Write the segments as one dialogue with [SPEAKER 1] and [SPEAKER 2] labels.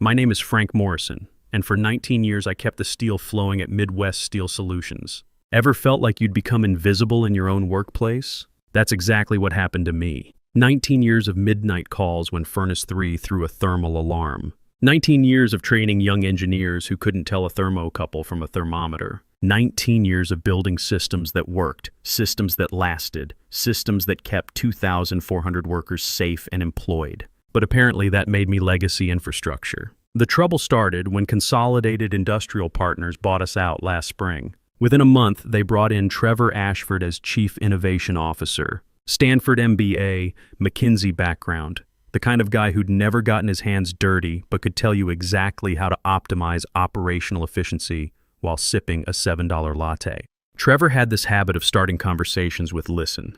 [SPEAKER 1] My name is Frank Morrison, and for 19 years I kept the steel flowing at Midwest Steel Solutions. Ever felt like you'd become invisible in your own workplace? That's exactly what happened to me. 19 years of midnight calls when Furnace 3 threw a thermal alarm. 19 years of training young engineers who couldn't tell a thermocouple from a thermometer. 19 years of building systems that worked, systems that lasted, systems that kept 2,400 workers safe and employed. But apparently that made me legacy infrastructure. The trouble started when Consolidated Industrial Partners bought us out last spring. Within a month, they brought in Trevor Ashford as Chief Innovation Officer. Stanford MBA, McKinsey background. The kind of guy who'd never gotten his hands dirty but could tell you exactly how to optimize operational efficiency while sipping a $7 latte. Trevor had this habit of starting conversations with "listen,"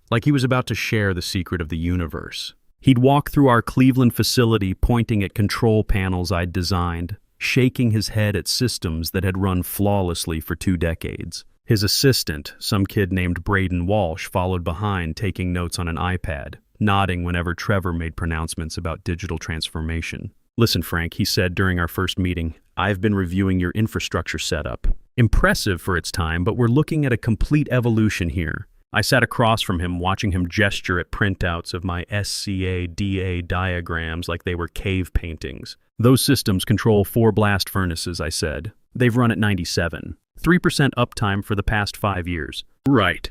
[SPEAKER 1] like he was about to share the secret of the universe. He'd walk through our Cleveland facility pointing at control panels I'd designed, shaking his head at systems that had run flawlessly for 2 decades. His assistant, some kid named Braden Walsh, followed behind taking notes on an iPad, nodding whenever Trevor made pronouncements about digital transformation. "Listen, Frank," he said during our first meeting, "I've been reviewing your infrastructure setup. Impressive for its time, but we're looking at a complete evolution here." I sat across from him, watching him gesture at printouts of my SCADA diagrams like they were cave paintings. "Those systems control 4 blast furnaces," I said. "They've run at 97. 3% uptime for the past 5 years. "Right.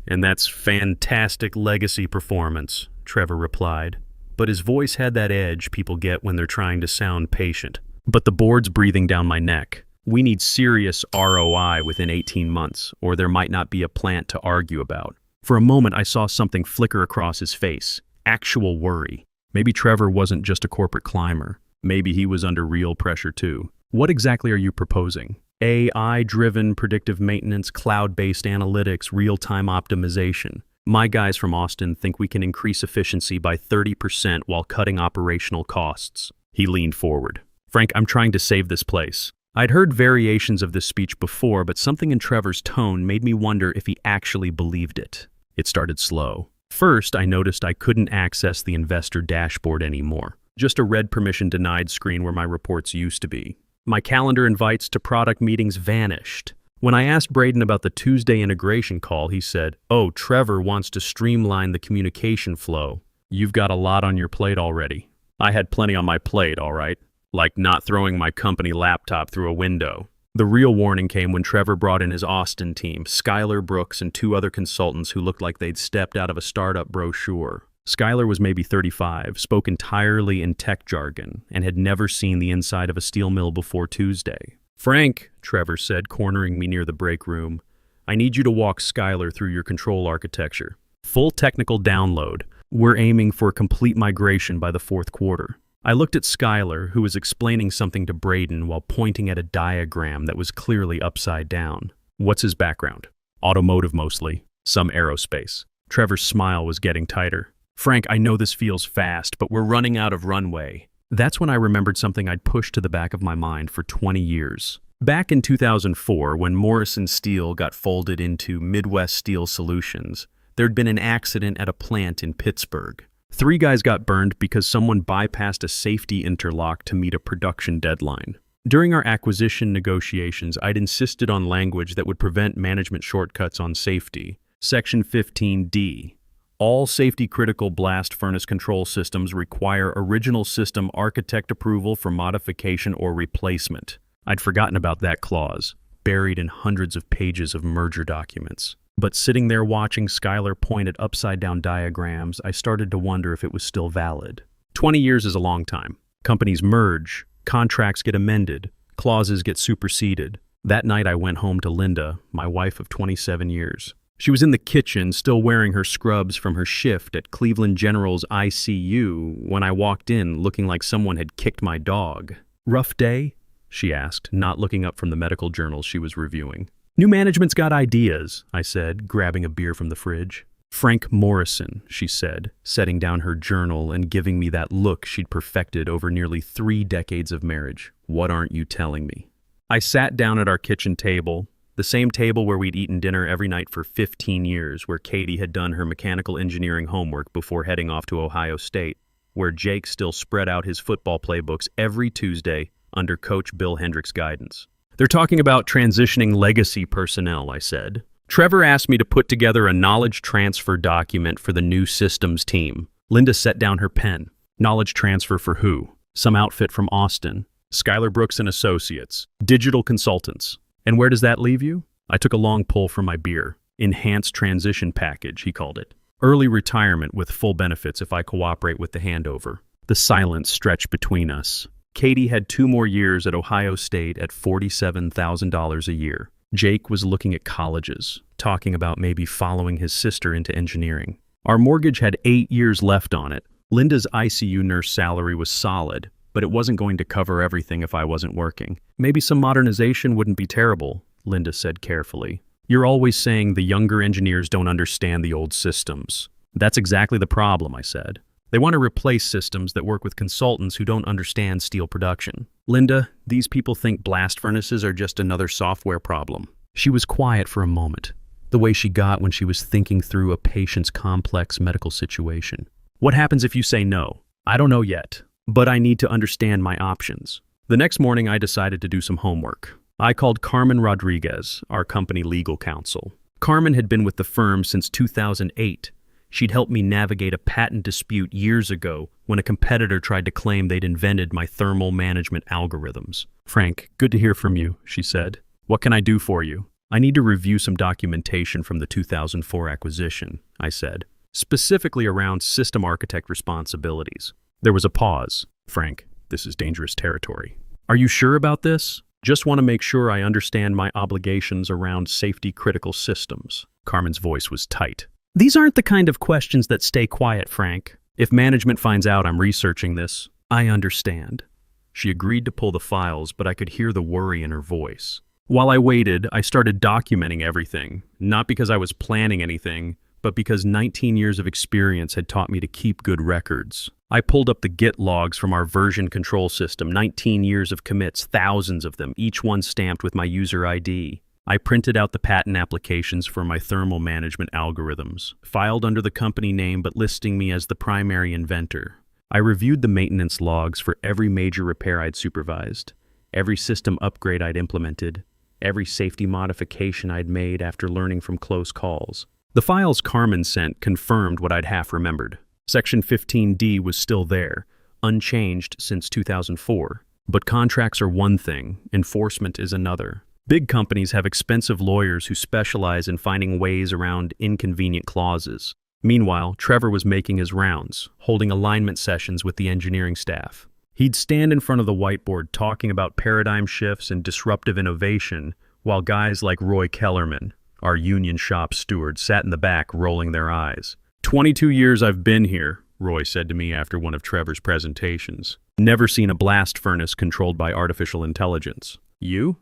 [SPEAKER 1] And that's fantastic legacy performance," Trevor replied. But his voice had that edge people get when they're trying to sound patient. "But the board's breathing down my neck. We need serious ROI within 18 months, or there might not be a plant to argue about." For a moment, I saw something flicker across his face. Actual worry. Maybe Trevor wasn't just a corporate climber. Maybe he was under real pressure too. "What exactly are you proposing?" "AI-driven predictive maintenance, cloud-based analytics, real-time optimization. My guys from Austin think we can increase efficiency by 30% while cutting operational costs." He leaned forward. "Frank, I'm trying to save this place." I'd heard variations of this speech before, but something in Trevor's tone made me wonder if he actually believed it. It started slow. First, I noticed I couldn't access the investor dashboard anymore. Just a red permission denied screen where my reports used to be. My calendar invites to product meetings vanished. When I asked Braden about the Tuesday integration call, he said, "Oh, Trevor wants to streamline the communication flow. You've got a lot on your plate already." I had plenty on my plate, all right. Like not throwing my company laptop through a window. The real warning came when Trevor brought in his Austin team, Skylar Brooks and 2 other consultants who looked like they'd stepped out of a startup brochure. Skylar was maybe 35, spoke entirely in tech jargon, and had never seen the inside of a steel mill before Tuesday. "Frank," Trevor said, cornering me near the break room, "I need you to walk Skylar through your control architecture. Full technical download. We're aiming for a complete migration by the 4th quarter." I looked at Skylar, who was explaining something to Braden while pointing at a diagram that was clearly upside down. "What's his background?" "Automotive mostly. Some aerospace." Trevor's smile was getting tighter. "Frank, I know this feels fast, but we're running out of runway." That's when I remembered something I'd pushed to the back of my mind for 20 years. Back in 2004, when Morrison Steel got folded into Midwest Steel Solutions, there'd been an accident at a plant in Pittsburgh. 3 guys got burned because someone bypassed a safety interlock to meet a production deadline. During our acquisition negotiations, I'd insisted on language that would prevent management shortcuts on safety. Section 15D. All safety-critical blast furnace control systems require original system architect approval for modification or replacement. I'd forgotten about that clause, buried in hundreds of pages of merger documents. But sitting there watching Skylar point at upside-down diagrams, I started to wonder if it was still valid. 20 years is a long time. Companies merge, contracts get amended, clauses get superseded. That night I went home to Linda, my wife of 27 years. She was in the kitchen, still wearing her scrubs from her shift at Cleveland General's ICU when I walked in looking like someone had kicked my dog. "Rough day?" she asked, not looking up from the medical journals she was reviewing. "New management's got ideas," I said, grabbing a beer from the fridge. "Frank Morrison," she said, setting down her journal and giving me that look she'd perfected over nearly 3 decades of marriage. "What aren't you telling me?" I sat down at our kitchen table, the same table where we'd eaten dinner every night for 15 years, where Katie had done her mechanical engineering homework before heading off to Ohio State. where Jake still spread out his football playbooks every Tuesday under Coach Bill Hendricks' guidance. "They're talking about transitioning legacy personnel," I said. "Trevor asked me to put together a knowledge transfer document for the new systems team." Linda set down her pen. "Knowledge transfer for who?" "Some outfit from Austin. Schuyler Brooks and Associates. Digital consultants." "And where does that leave you?" I took a long pull from my beer. "Enhanced transition package," he called it. "Early retirement with full benefits if I cooperate with the handover." The silence stretched between us. Katie had 2 more years at Ohio State at $47,000 a year. Jake was looking at colleges, talking about maybe following his sister into engineering. Our mortgage had 8 years left on it. Linda's ICU nurse salary was solid, but it wasn't going to cover everything if I wasn't working. "Maybe some modernization wouldn't be terrible," Linda said carefully. "You're always saying the younger engineers don't understand the old systems." "That's exactly the problem," I said. "They want to replace systems that work with consultants who don't understand steel production." "Linda, these people think blast furnaces are just another software problem." She was quiet for a moment, the way she got when she was thinking through a patient's complex medical situation. "What happens if you say no?" "I don't know yet, but I need to understand my options." The next morning, I decided to do some homework. I called Carmen Rodriguez, our company legal counsel. Carmen had been with the firm since 2008. She'd helped me navigate a patent dispute years ago when a competitor tried to claim they'd invented my thermal management algorithms. "Frank, good to hear from you," she said. "What can I do for you?" "I need to review some documentation from the 2004 acquisition," I said, specifically around system architect responsibilities. There was a pause. "Frank, this is dangerous territory." "Are you sure about this?" "Just want to make sure I understand my obligations around safety-critical systems." Carmen's voice was tight. "These aren't the kind of questions that stay quiet, Frank. If management finds out I'm researching this, I understand." She agreed to pull the files, but I could hear the worry in her voice. While I waited, I started documenting everything, not because I was planning anything, but because 19 years of experience had taught me to keep good records. I pulled up the Git logs from our version control system, 19 years of commits, thousands of them, each one stamped with my user ID. I printed out the patent applications for my thermal management algorithms, filed under the company name but listing me as the primary inventor. I reviewed the maintenance logs for every major repair I'd supervised, every system upgrade I'd implemented, every safety modification I'd made after learning from close calls. The files Carmen sent confirmed what I'd half remembered. Section 15D was still there, unchanged since 2004. But contracts are one thing, enforcement is another. Big companies have expensive lawyers who specialize in finding ways around inconvenient clauses. Meanwhile, Trevor was making his rounds, holding alignment sessions with the engineering staff. He'd stand in front of the whiteboard talking about paradigm shifts and disruptive innovation, while guys like Roy Kellerman, our union shop steward, sat in the back rolling their eyes. 22 years I've been here, Roy said to me after one of Trevor's presentations. Never seen a blast furnace controlled by artificial intelligence. You?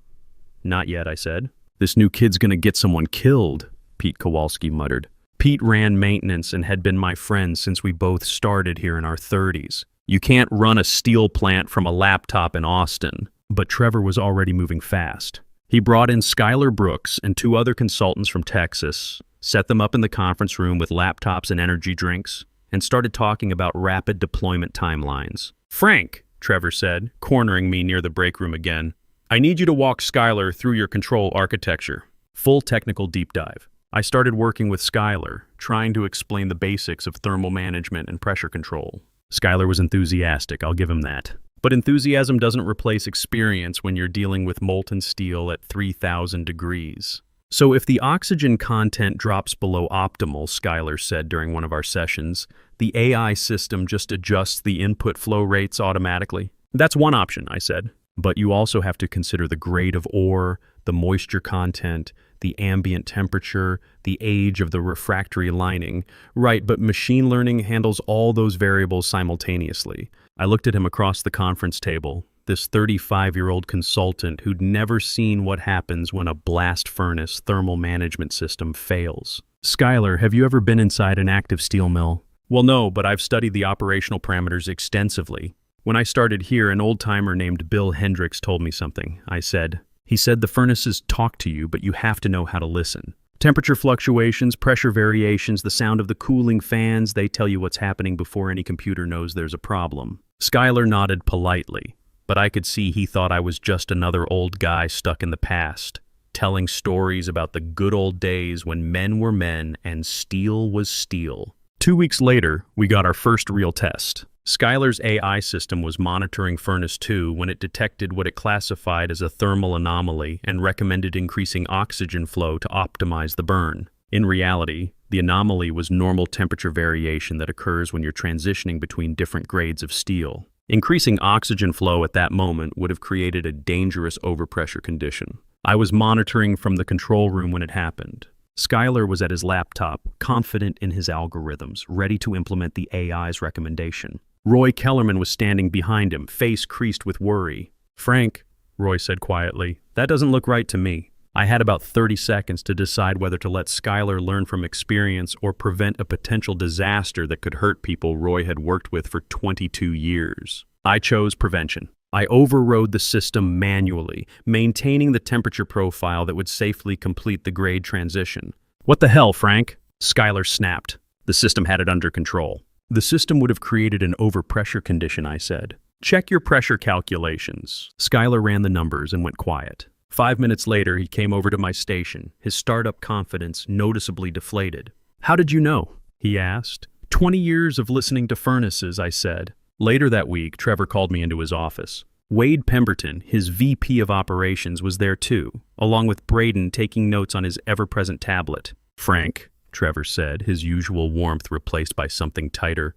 [SPEAKER 1] Not yet, I said. This new kid's gonna get someone killed, Pete Kowalski muttered. Pete ran maintenance and had been my friend since we both started here in our 30s. You can't run a steel plant from a laptop in Austin. But Trevor was already moving fast. He brought in Schuyler Brooks and 2 other consultants from Texas, set them up in the conference room with laptops and energy drinks, and started talking about rapid deployment timelines. Frank, Trevor said, cornering me near the break room again, I need you to walk Schuyler through your control architecture. Full technical deep dive. I started working with Schuyler, trying to explain the basics of thermal management and pressure control. Schuyler was enthusiastic, I'll give him that. But enthusiasm doesn't replace experience when you're dealing with molten steel at 3,000 degrees. So if the oxygen content drops below optimal, Schuyler said during one of our sessions, the AI system just adjusts the input flow rates automatically. That's one option, I said. But you also have to consider the grade of ore, the moisture content, the ambient temperature, the age of the refractory lining. Right, but machine learning handles all those variables simultaneously. I looked at him across the conference table, this 35-year-old consultant who'd never seen what happens when a blast furnace thermal management system fails. Schuyler, have you ever been inside an active steel mill? Well, no, but I've studied the operational parameters extensively. When I started here, an old-timer named Bill Hendricks told me something. I said, he said the furnaces talk to you, but you have to know how to listen. Temperature fluctuations, pressure variations, the sound of the cooling fans, they tell you what's happening before any computer knows there's a problem. Skylar nodded politely, but I could see he thought I was just another old guy stuck in the past, telling stories about the good old days when men were men and steel was steel. 2 weeks later, we got our first real test. Skylar's AI system was monitoring Furnace 2 when it detected what it classified as a thermal anomaly and recommended increasing oxygen flow to optimize the burn. In reality, the anomaly was normal temperature variation that occurs when you're transitioning between different grades of steel. Increasing oxygen flow at that moment would have created a dangerous overpressure condition. I was monitoring from the control room when it happened. Skylar was at his laptop, confident in his algorithms, ready to implement the AI's recommendation. Roy Kellerman was standing behind him, face creased with worry. "Frank," Roy said quietly, "that doesn't look right to me." I had about 30 seconds to decide whether to let Skylar learn from experience or prevent a potential disaster that could hurt people Roy had worked with for 22 years. I chose prevention. I overrode the system manually, maintaining the temperature profile that would safely complete the grade transition. "What the hell, Frank?" Skylar snapped. The system had it under control. "The system would have created an overpressure condition," I said. "Check your pressure calculations." Skylar ran the numbers and went quiet. 5 minutes later, he came over to my station, his startup confidence noticeably deflated. "How did you know?" he asked. 20 years of listening to furnaces," I said. Later that week, Trevor called me into his office. Wade Pemberton, his VP of operations, was there too, along with Braden taking notes on his ever-present tablet. "Frank," Trevor said, his usual warmth replaced by something tighter,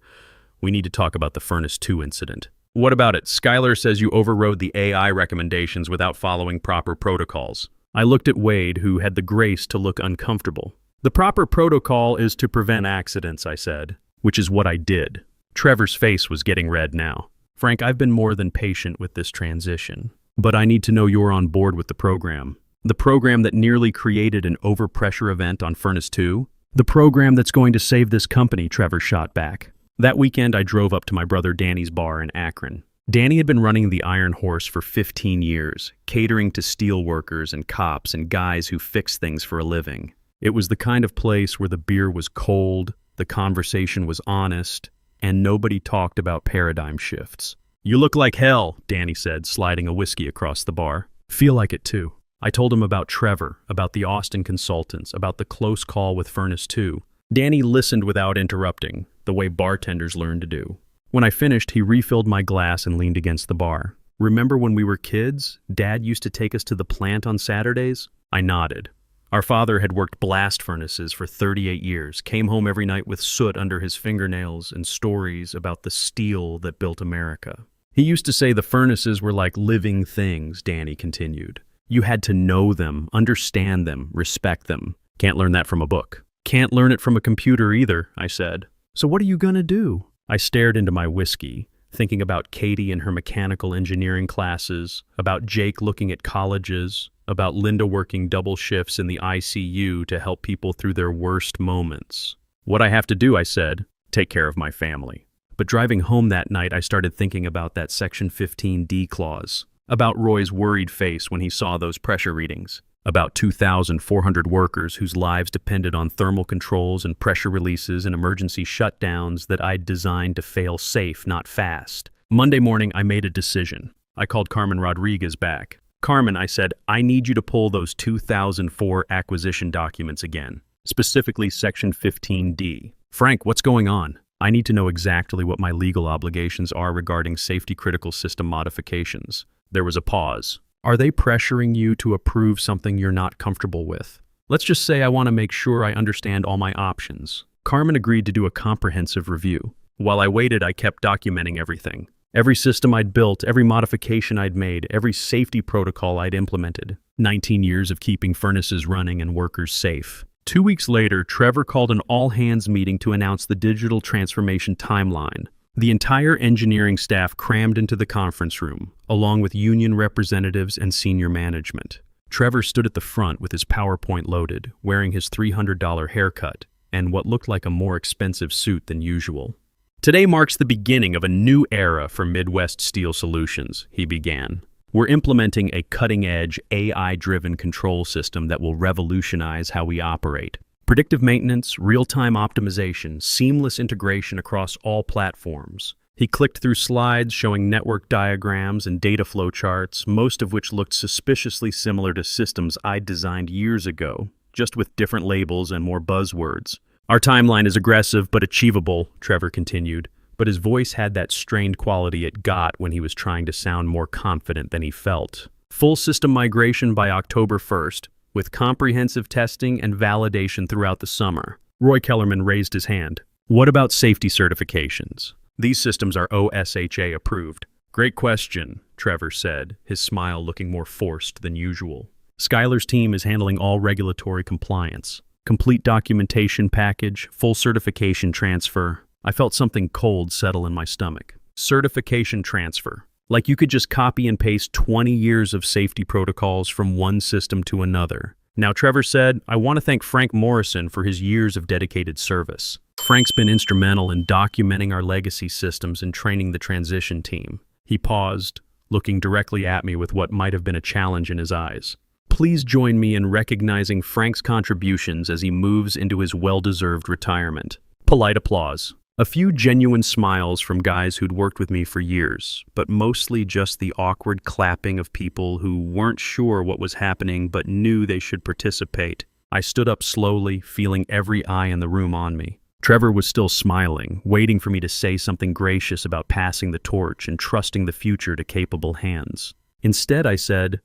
[SPEAKER 1] "we need to talk about the Furnace 2 incident." "What about it? Skylar says you overrode the AI recommendations without following proper protocols." I looked at Wade, who had the grace to look uncomfortable. "The proper protocol is to prevent accidents," I said, "which is what I did." Trevor's face was getting red now. "Frank, I've been more than patient with this transition, but I need to know you're on board with the program. The program that nearly created an overpressure event on Furnace 2? The program that's going to save this company," Trevor shot back. That weekend, I drove up to my brother Danny's bar in Akron. Danny had been running the Iron Horse for 15 years, catering to steel workers and cops and guys who fix things for a living. It was the kind of place where the beer was cold, the conversation was honest, and nobody talked about paradigm shifts. "You look like hell," Danny said, sliding a whiskey across the bar. "Feel like it too." I told him about Trevor, about the Austin consultants, about the close call with Furnace 2. Danny listened without interrupting, the way bartenders learn to do. When I finished, he refilled my glass and leaned against the bar. "Remember when we were kids? Dad used to take us to the plant on Saturdays?" I nodded. Our father had worked blast furnaces for 38 years, came home every night with soot under his fingernails and stories about the steel that built America. "He used to say the furnaces were like living things," Danny continued. "You had to know them, understand them, respect them. Can't learn that from a book." "Can't learn it from a computer either," I said. "So what are you gonna do?" I stared into my whiskey, thinking about Katie and her mechanical engineering classes, about Jake looking at colleges, about Linda working double shifts in the ICU to help people through their worst moments. "What I have to do," I said, "take care of my family." But driving home that night, I started thinking about that Section 15D clause, about Roy's worried face when he saw those pressure readings, about 2,400 workers whose lives depended on thermal controls and pressure releases and emergency shutdowns that I'd designed to fail safe, not fast. Monday morning, I made a decision. I called Carmen Rodriguez back. "Carmen," I said, "I need you to pull those 2004 acquisition documents again, specifically Section 15D. "Frank, what's going on?" "I need to know exactly what my legal obligations are regarding safety-critical system modifications." There was a pause. "Are they pressuring you to approve something you're not comfortable with?" "Let's just say I want to make sure I understand all my options." Carmen agreed to do a comprehensive review. While I waited, I kept documenting everything. Every system I'd built, every modification I'd made, every safety protocol I'd implemented. 19 years of keeping furnaces running and workers safe. 2 weeks later, Trevor called an all-hands meeting to announce the digital transformation timeline. The entire engineering staff crammed into the conference room, along with union representatives and senior management. Trevor stood at the front with his PowerPoint loaded, wearing his $300 haircut and what looked like a more expensive suit than usual. "Today marks the beginning of a new era for Midwest Steel Solutions," he began. We're implementing a cutting-edge, AI-driven control system that will revolutionize how we operate. Predictive maintenance, real-time optimization, seamless integration across all platforms. He clicked through slides showing network diagrams and data flow charts, most of which looked suspiciously similar to systems I'd designed years ago, just with different labels and more buzzwords. Our timeline is aggressive but achievable, Trevor continued, but his voice had that strained quality it got when he was trying to sound more confident than he felt. Full system migration by October 1st, with comprehensive testing and validation throughout the summer. Roy Kellerman raised his hand. What about safety certifications? These systems are OSHA approved. Great question, Trevor said, his smile looking more forced than usual. Skylar's team is handling all regulatory compliance. Complete documentation package, full certification transfer. I felt something cold settle in my stomach. Certification transfer. Like you could just copy and paste 20 years of safety protocols from one system to another. Now, Trevor said, I want to thank Frank Morrison for his years of dedicated service. Frank's been instrumental in documenting our legacy systems and training the transition team. He paused, looking directly at me with what might have been a challenge in his eyes. Please join me in recognizing Frank's contributions as he moves into his well-deserved retirement. Polite applause. A few genuine smiles from guys who'd worked with me for years, but mostly just the awkward clapping of people who weren't sure what was happening but knew they should participate. I stood up slowly, feeling every eye in the room on me. Trevor was still smiling, waiting for me to say something gracious about passing the torch and trusting the future to capable hands. Instead, I said,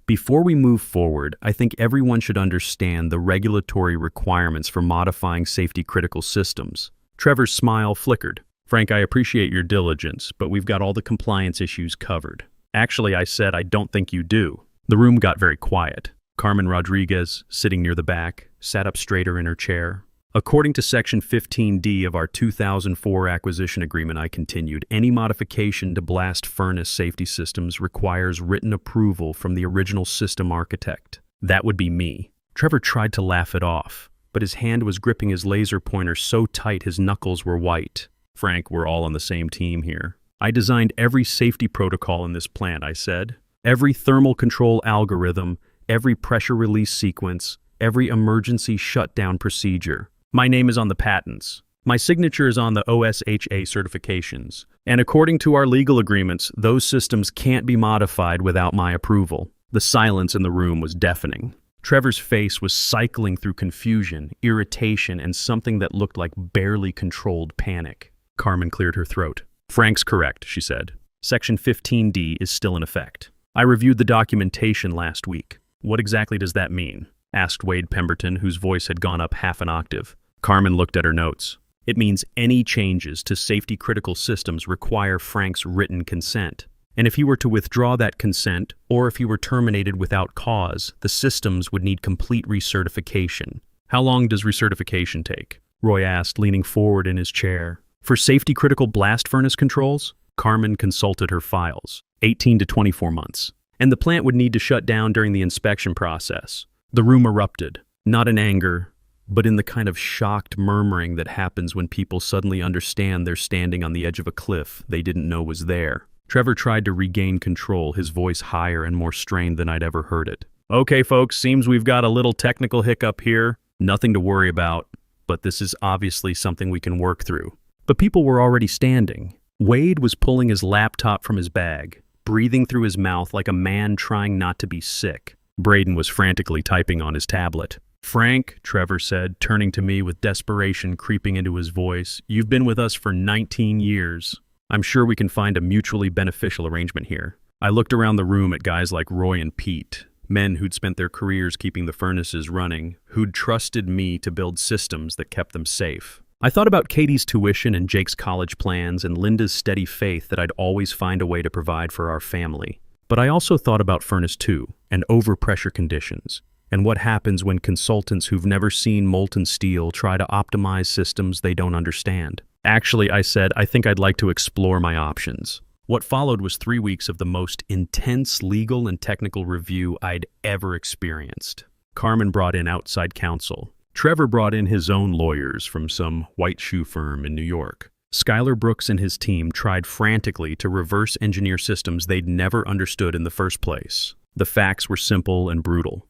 [SPEAKER 1] before we move forward, I think everyone should understand the regulatory requirements for modifying safety-critical systems. Trevor's smile flickered. Frank, I appreciate your diligence, but we've got all the compliance issues covered. Actually, I said, I don't think you do. The room got very quiet. Carmen Rodriguez, sitting near the back, sat up straighter in her chair. According to Section 15D of our 2004 acquisition agreement, I continued, any modification to blast furnace safety systems requires written approval from the original system architect. That would be me. Trevor tried to laugh it off, but his hand was gripping his laser pointer so tight his knuckles were white. Frank, we're all on the same team here. I designed every safety protocol in this plant, I said. Every thermal control algorithm, every pressure release sequence, every emergency shutdown procedure. My name is on the patents. My signature is on the OSHA certifications. And according to our legal agreements, those systems can't be modified without my approval. The silence in the room was deafening. Trevor's face was cycling through confusion, irritation, and something that looked like barely controlled panic. Carmen cleared her throat. Frank's correct, she said. Section 15D is still in effect. I reviewed the documentation last week. What exactly does that mean? Asked Wade Pemberton, whose voice had gone up half an octave. Carmen looked at her notes. It means any changes to safety-critical systems require Frank's written consent. And if he were to withdraw that consent, or if he were terminated without cause, the systems would need complete recertification. How long does recertification take? Roy asked, leaning forward in his chair. For safety-critical blast furnace controls? Carmen consulted her files. 18 to 24 months. And the plant would need to shut down during the inspection process. The room erupted, not in anger, but in the kind of shocked murmuring that happens when people suddenly understand they're standing on the edge of a cliff they didn't know was there. Trevor tried to regain control, his voice higher and more strained than I'd ever heard it. Okay, folks, seems we've got a little technical hiccup here. Nothing to worry about, but this is obviously something we can work through. But people were already standing. Wade was pulling his laptop from his bag, breathing through his mouth like a man trying not to be sick. Braden was frantically typing on his tablet. Frank, Trevor said, turning to me with desperation creeping into his voice, you've been with us for 19 years. I'm sure we can find a mutually beneficial arrangement here. I looked around the room at guys like Roy and Pete, men who'd spent their careers keeping the furnaces running, who'd trusted me to build systems that kept them safe. I thought about Katie's tuition and Jake's college plans and Linda's steady faith that I'd always find a way to provide for our family. But I also thought about Furnace 2 and overpressure conditions, and what happens when consultants who've never seen molten steel try to optimize systems they don't understand. Actually, I said, I think I'd like to explore my options. What followed was 3 weeks of the most intense legal and technical review I'd ever experienced. Carmen brought in outside counsel. Trevor brought in his own lawyers from some white shoe firm in New York. Skylar Brooks and his team tried frantically to reverse engineer systems they'd never understood in the first place. The facts were simple and brutal.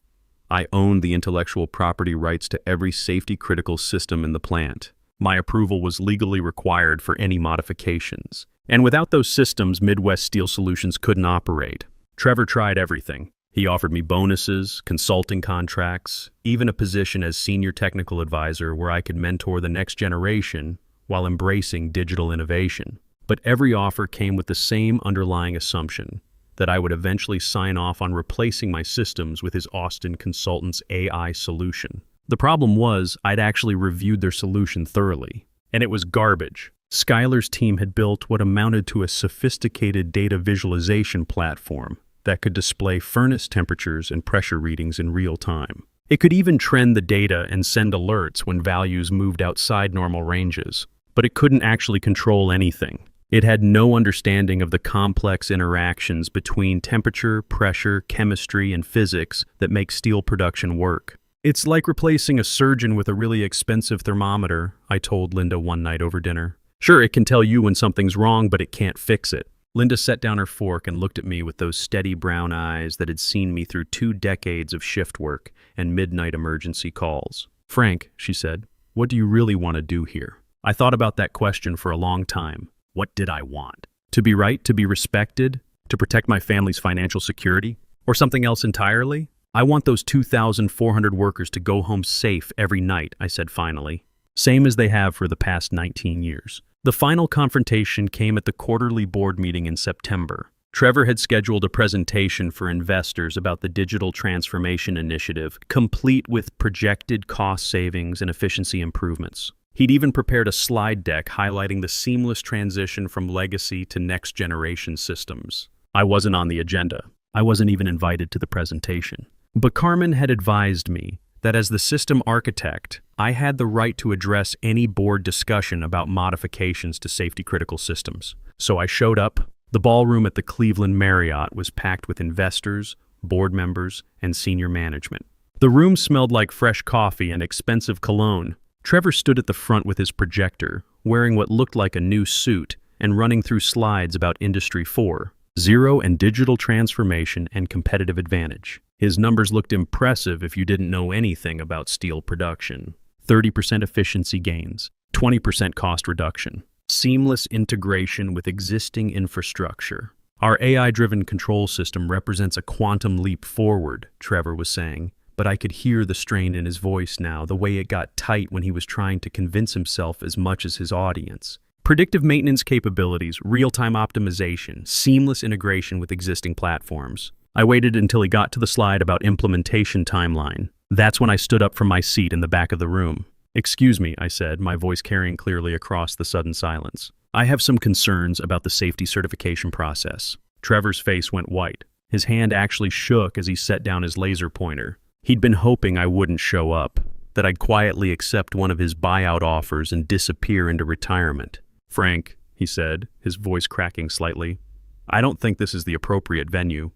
[SPEAKER 1] I owned the intellectual property rights to every safety-critical system in the plant. My approval was legally required for any modifications. And without those systems, Midwest Steel Solutions couldn't operate. Trevor tried everything. He offered me bonuses, consulting contracts, even a position as senior technical advisor where I could mentor the next generation while embracing digital innovation. But every offer came with the same underlying assumption, that I would eventually sign off on replacing my systems with his Austin consultant's AI solution. The problem was, I'd actually reviewed their solution thoroughly, and it was garbage. Skylar's team had built what amounted to a sophisticated data visualization platform that could display furnace temperatures and pressure readings in real time. It could even trend the data and send alerts when values moved outside normal ranges, but it couldn't actually control anything. It had no understanding of the complex interactions between temperature, pressure, chemistry, and physics that make steel production work. It's like replacing a surgeon with a really expensive thermometer, I told Linda one night over dinner. Sure, it can tell you when something's wrong, but it can't fix it. Linda set down her fork and looked at me with those steady brown eyes that had seen me through 2 decades of shift work and midnight emergency calls. Frank, she said, what do you really want to do here? I thought about that question for a long time. What did I want? To be right, to be respected, to protect my family's financial security, or something else entirely? I want those 2,400 workers to go home safe every night, I said finally. Same as they have for the past 19 years. The final confrontation came at the quarterly board meeting in September. Trevor had scheduled a presentation for investors about the digital transformation initiative, complete with projected cost savings and efficiency improvements. He'd even prepared a slide deck highlighting the seamless transition from legacy to next-generation systems. I wasn't on the agenda. I wasn't even invited to the presentation. But Carmen had advised me that as the system architect, I had the right to address any board discussion about modifications to safety-critical systems. So I showed up. The ballroom at the Cleveland Marriott was packed with investors, board members, and senior management. The room smelled like fresh coffee and expensive cologne. Trevor stood at the front with his projector, wearing what looked like a new suit and running through slides about Industry 4.0 and digital transformation and competitive advantage. His numbers looked impressive if you didn't know anything about steel production. 30% efficiency gains, 20% cost reduction, seamless integration with existing infrastructure. Our AI-driven control system represents a quantum leap forward, Trevor was saying. But I could hear the strain in his voice now, the way it got tight when he was trying to convince himself as much as his audience. Predictive maintenance capabilities, real-time optimization, seamless integration with existing platforms. I waited until he got to the slide about implementation timeline. That's when I stood up from my seat in the back of the room. Excuse me, I said, my voice carrying clearly across the sudden silence. I have some concerns about the safety certification process. Trevor's face went white. His hand actually shook as he set down his laser pointer. He'd been hoping I wouldn't show up, that I'd quietly accept one of his buyout offers and disappear into retirement. Frank, he said, his voice cracking slightly, I don't think this is the appropriate venue.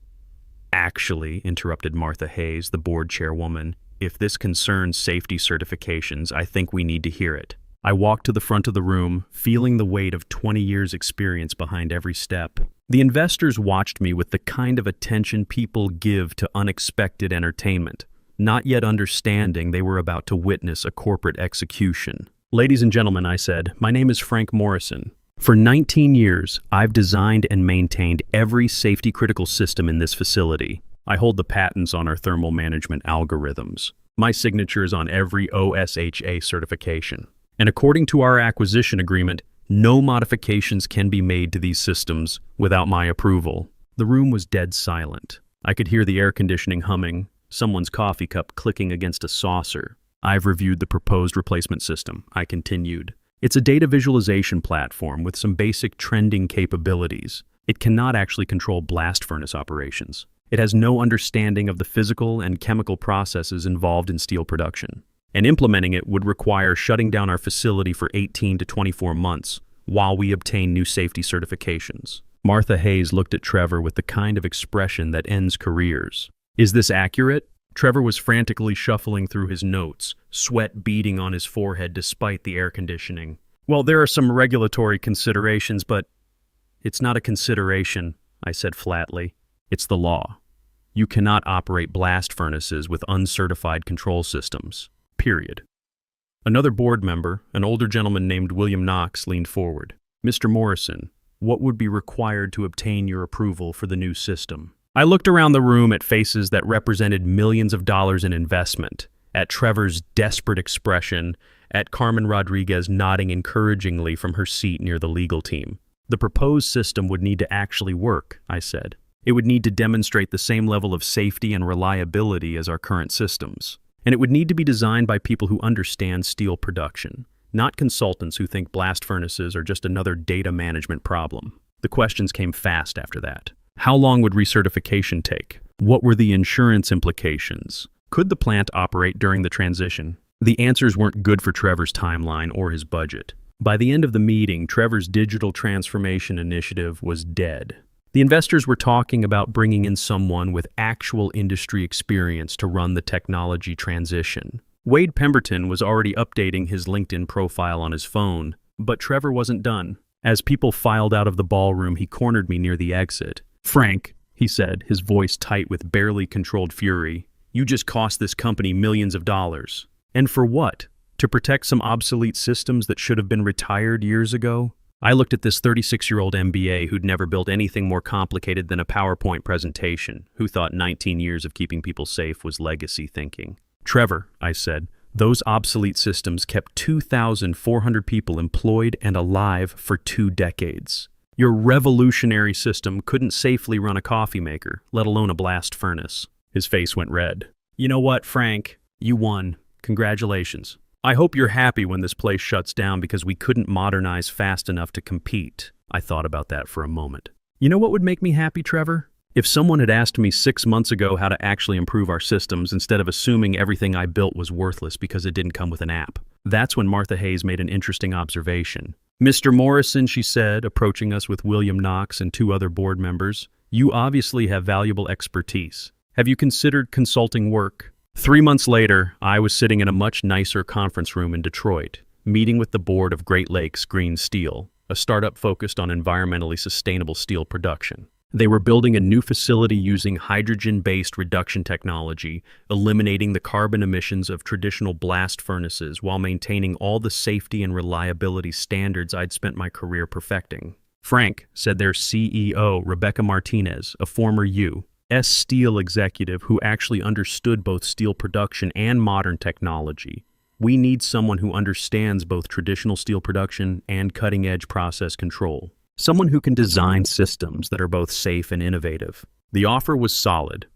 [SPEAKER 1] Actually, interrupted Martha Hayes, the board chairwoman, if this concerns safety certifications, I think we need to hear it. I walked to the front of the room, feeling the weight of 20 years' experience behind every step. The investors watched me with the kind of attention people give to unexpected entertainment, not yet understanding they were about to witness a corporate execution. Ladies and gentlemen, I said, my name is Frank Morrison. For 19 years, I've designed and maintained every safety-critical system in this facility. I hold the patents on our thermal management algorithms. My signature is on every OSHA certification. And according to our acquisition agreement, no modifications can be made to these systems without my approval. The room was dead silent. I could hear the air conditioning humming, someone's coffee cup clicking against a saucer. I've reviewed the proposed replacement system, I continued. It's a data visualization platform with some basic trending capabilities. It cannot actually control blast furnace operations. It has no understanding of the physical and chemical processes involved in steel production. And implementing it would require shutting down our facility for 18 to 24 months while we obtain new safety certifications. Martha Hayes looked at Trevor with the kind of expression that ends careers. Is this accurate? Trevor was frantically shuffling through his notes, sweat beading on his forehead despite the air conditioning. Well, there are some regulatory considerations, but it's not a consideration, I said flatly. It's the law. You cannot operate blast furnaces with uncertified control systems. Period. Another board member, an older gentleman named William Knox, leaned forward. Mr. Morrison, what would be required to obtain your approval for the new system? I looked around the room at faces that represented millions of dollars in investment, at Trevor's desperate expression, at Carmen Rodriguez nodding encouragingly from her seat near the legal team. The proposed system would need to actually work, I said. It would need to demonstrate the same level of safety and reliability as our current systems. And it would need to be designed by people who understand steel production, not consultants who think blast furnaces are just another data management problem. The questions came fast after that. How long would recertification take? What were the insurance implications? Could the plant operate during the transition? The answers weren't good for Trevor's timeline or his budget. By the end of the meeting, Trevor's digital transformation initiative was dead. The investors were talking about bringing in someone with actual industry experience to run the technology transition. Wade Pemberton was already updating his LinkedIn profile on his phone, but Trevor wasn't done. As people filed out of the ballroom, he cornered me near the exit. "Frank," he said, his voice tight with barely controlled fury, "you just cost this company millions of dollars. And for what? To protect some obsolete systems that should have been retired years ago?" I looked at this 36-year-old MBA who'd never built anything more complicated than a PowerPoint presentation, who thought 19 years of keeping people safe was legacy thinking. "Trevor," I said, "those obsolete systems kept 2,400 people employed and alive for 2 decades. Your revolutionary system couldn't safely run a coffee maker, let alone a blast furnace." His face went red. "You know what, Frank? You won. Congratulations. I hope you're happy when this place shuts down because we couldn't modernize fast enough to compete." I thought about that for a moment. You know what would make me happy, Trevor? If someone had asked me 6 months ago how to actually improve our systems instead of assuming everything I built was worthless because it didn't come with an app. That's when Martha Hayes made an interesting observation. "Mr. Morrison," she said, approaching us with William Knox and 2 other board members, "you obviously have valuable expertise. Have you considered consulting work?" 3 months later, I was sitting in a much nicer conference room in Detroit, meeting with the board of Great Lakes Green Steel, a startup focused on environmentally sustainable steel production. They were building a new facility using hydrogen-based reduction technology, eliminating the carbon emissions of traditional blast furnaces while maintaining all the safety and reliability standards I'd spent my career perfecting. "Frank," said their CEO, Rebecca Martinez, a former U.S. Steel executive who actually understood both steel production and modern technology, "we need someone who understands both traditional steel production and cutting-edge process control. Someone who can design systems that are both safe and innovative." The offer was solid.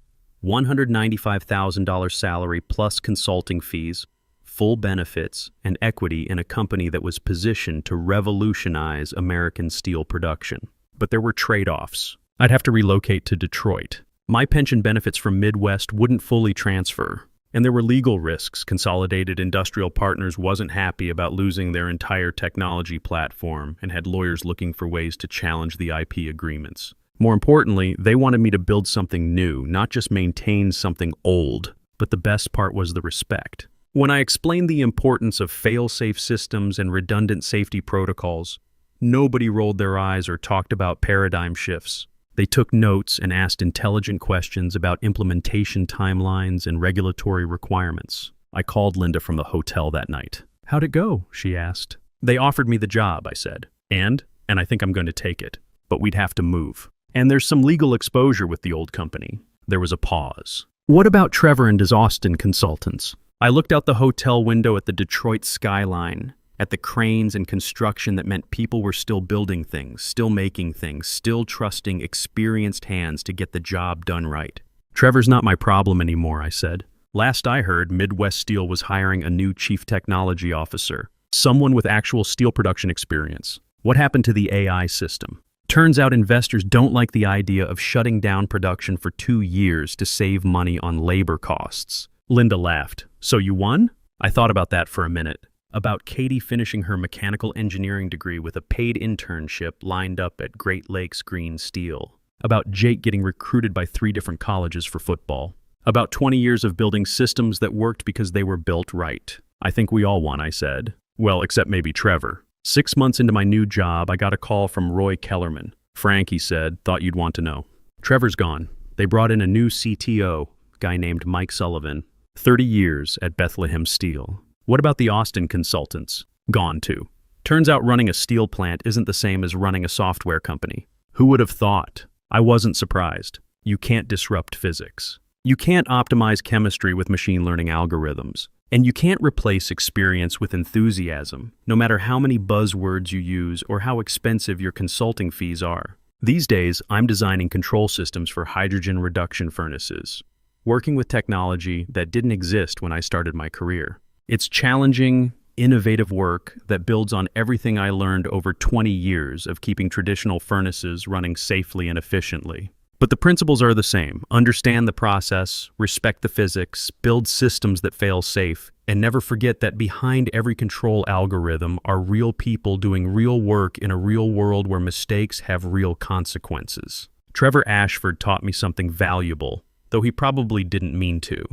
[SPEAKER 1] $195,000 salary plus consulting fees, full benefits, and equity in a company that was positioned to revolutionize American steel production. But there were trade-offs. I'd have to relocate to Detroit. My pension benefits from Midwest wouldn't fully transfer. And there were legal risks. Consolidated Industrial Partners wasn't happy about losing their entire technology platform and had lawyers looking for ways to challenge the IP agreements. More importantly, they wanted me to build something new, not just maintain something old. But the best part was the respect. When I explained the importance of fail-safe systems and redundant safety protocols, nobody rolled their eyes or talked about paradigm shifts. They took notes and asked intelligent questions about implementation timelines and regulatory requirements. I called Linda from the hotel that night. "How'd it go?" she asked. "They offered me the job," I said. And I think I'm going to take it. But we'd have to move. And there's some legal exposure with the old company." There was a pause. "What about Trevor and his Austin consultants?" I looked out the hotel window at the Detroit skyline, at the cranes and construction that meant people were still building things, still making things, still trusting experienced hands to get the job done right. "Trevor's not my problem anymore," I said. "Last I heard, Midwest Steel was hiring a new chief technology officer, someone with actual steel production experience. What happened to the AI system?" Turns out investors don't like the idea of shutting down production for 2 years to save money on labor costs. Linda laughed. "So you won?" I thought about that for a minute. About Katie finishing her mechanical engineering degree with a paid internship lined up at Great Lakes Green Steel. About Jake getting recruited by 3 different colleges for football. About 20 years of building systems that worked because they were built right. "I think we all won," I said. "Well, except maybe Trevor." 6 months into my new job, I got a call from Roy Kellerman. "Frank," he said, "thought you'd want to know. Trevor's gone. They brought in a new CTO, guy named Mike Sullivan. 30 years at Bethlehem Steel. What about the Austin consultants? Gone too. Turns out running a steel plant isn't the same as running a software company. Who would have thought?" I wasn't surprised. You can't disrupt physics. You can't optimize chemistry with machine learning algorithms. And you can't replace experience with enthusiasm, no matter how many buzzwords you use or how expensive your consulting fees are. These days, I'm designing control systems for hydrogen reduction furnaces, working with technology that didn't exist when I started my career. It's challenging, innovative work that builds on everything I learned over 20 years of keeping traditional furnaces running safely and efficiently. But the principles are the same. Understand the process, respect the physics, build systems that fail safe, and never forget that behind every control algorithm are real people doing real work in a real world where mistakes have real consequences. Trevor Ashford taught me something valuable, though he probably didn't mean to.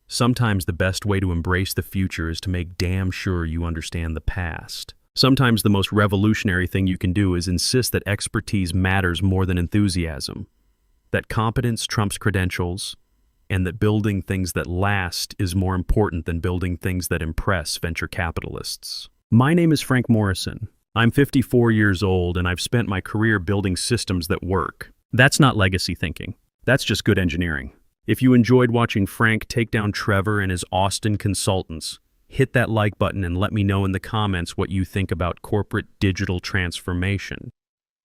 [SPEAKER 1] Sometimes the best way to embrace the future is to make damn sure you understand the past. Sometimes the most revolutionary thing you can do is insist that expertise matters more than enthusiasm, that competence trumps credentials, and that building things that last is more important than building things that impress venture capitalists. My name is Frank Morrison. I'm 54 years old, and I've spent my career building systems that work. That's not legacy thinking. That's just good engineering. If you enjoyed watching Frank take down Trevor and his Austin consultants, hit that like button and let me know in the comments what you think about corporate digital transformation.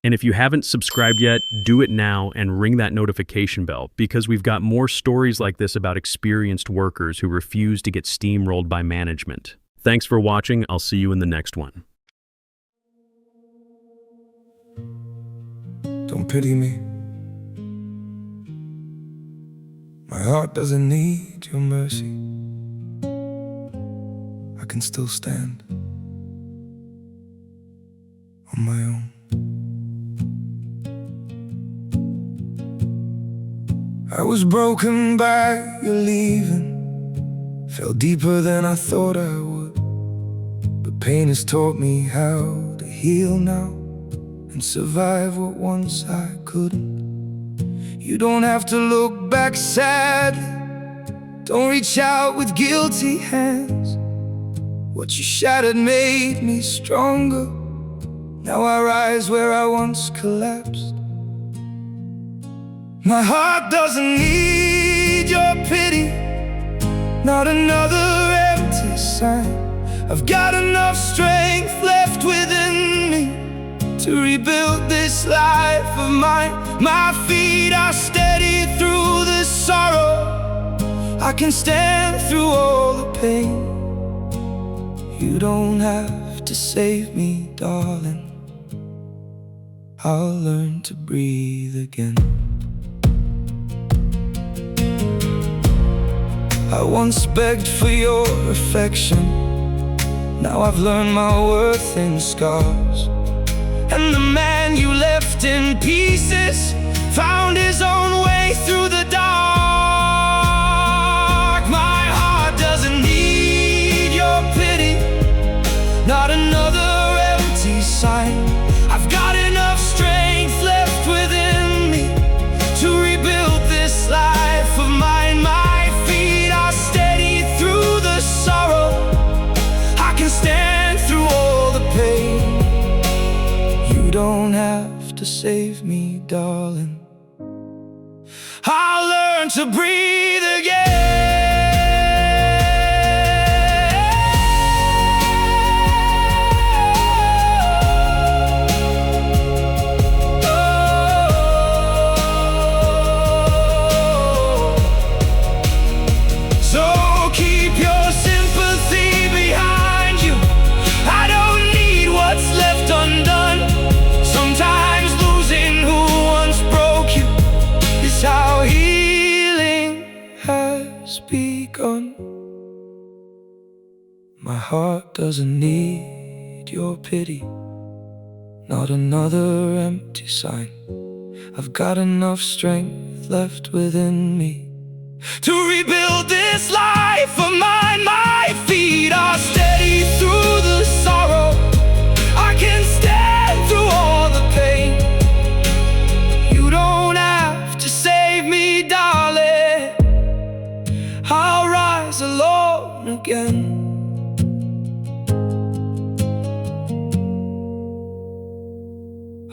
[SPEAKER 1] And if you haven't subscribed yet, do it now and ring that notification bell, because we've got more stories like this about experienced workers who refuse to get steamrolled by management. Thanks for watching. I'll see you in the next one.
[SPEAKER 2] Don't pity me. My heart doesn't need your mercy. I can still stand on my own. I was broken by your leaving, fell deeper than I thought I would. But pain has taught me how to heal now and survive what once I couldn't. You don't have to look back sadly, don't reach out with guilty hands. What you shattered made me stronger. Now I rise where I once collapsed. My heart doesn't need your pity, not another empty sign. I've got enough strength left within me to rebuild this life of mine. My feet are steady through the sorrow. I can stand through all the pain. You don't have to save me, darling. I'll learn to breathe again. I once begged for your affection. Now I've learned my worth in scars. And the man you left in pieces found his own way through the dark. My heart doesn't need your pity, not another empty sign. I've got enough strength left within me to rebuild this life of mine. My feet are steady through the sorrow. I can stand through all the pain. You don't have to save me, darling. I'll learn to breathe again. My heart doesn't need your pity, not another empty sign. I've got enough strength left within me to rebuild this life of mine. My feet are steady through the sorrow. again.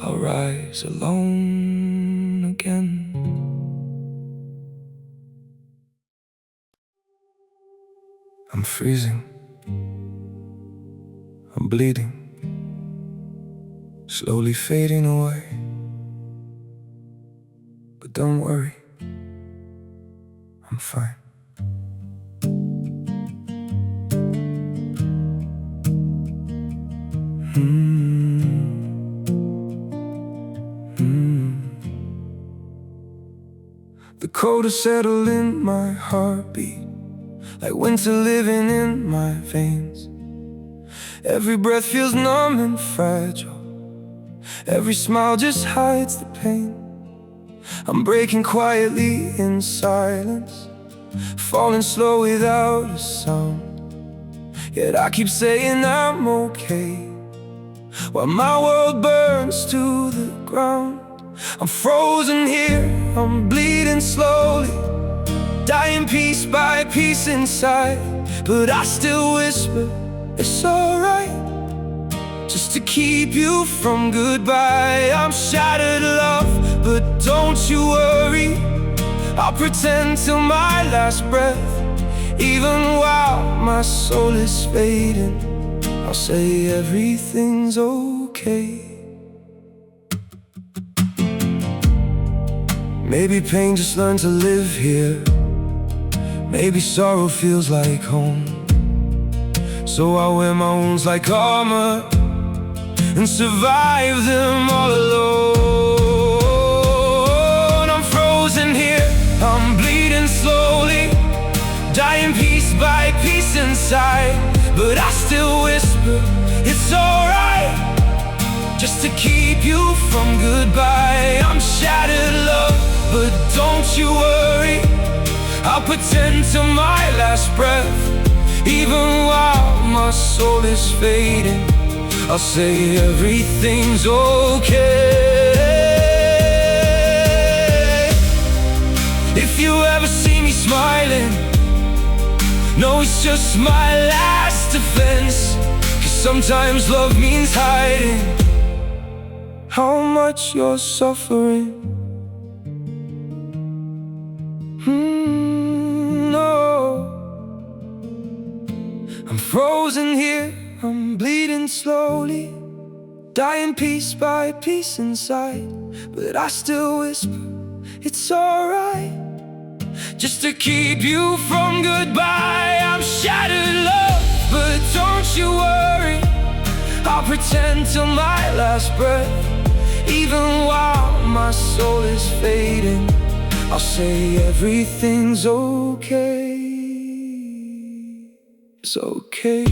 [SPEAKER 2] I'll rise alone again. I'm freezing, I'm bleeding, slowly fading away. But don't worry, I'm fine. The cold has settled in my heartbeat, like winter living in my veins. Every breath feels numb and fragile, every smile just hides the pain. I'm breaking quietly in silence, falling slow without a sound. Yet I keep saying I'm okay, while my world burns to the ground. I'm frozen here, I'm bleeding slowly, dying piece by piece inside. But I still whisper, it's alright, just to keep you from goodbye. I'm shattered, love, but don't you worry, I'll pretend till my last breath. Even while my soul is fading, I'll say everything's okay. Maybe pain just learned to live here, maybe sorrow feels like home. So I wear my wounds like armor and survive them all alone. I'm frozen here, I'm bleeding slowly, dying piece by piece inside. But I still whisper, it's alright, just to keep you from goodbye. I'm shattered, love, but don't you worry, I'll pretend till my last breath. Even while my soul is fading, I'll say everything's okay. If you ever see me smiling, no, it's just my last defense. 'Cause sometimes love means hiding how much you're suffering. No, I'm frozen here, I'm bleeding slowly, dying piece by piece inside. But I still whisper, it's alright, just to keep you from goodbye. I'm shattered, love, but don't you worry, I'll pretend till my last breath. Even while my soul is fading, I'll say everything's okay. It's okay.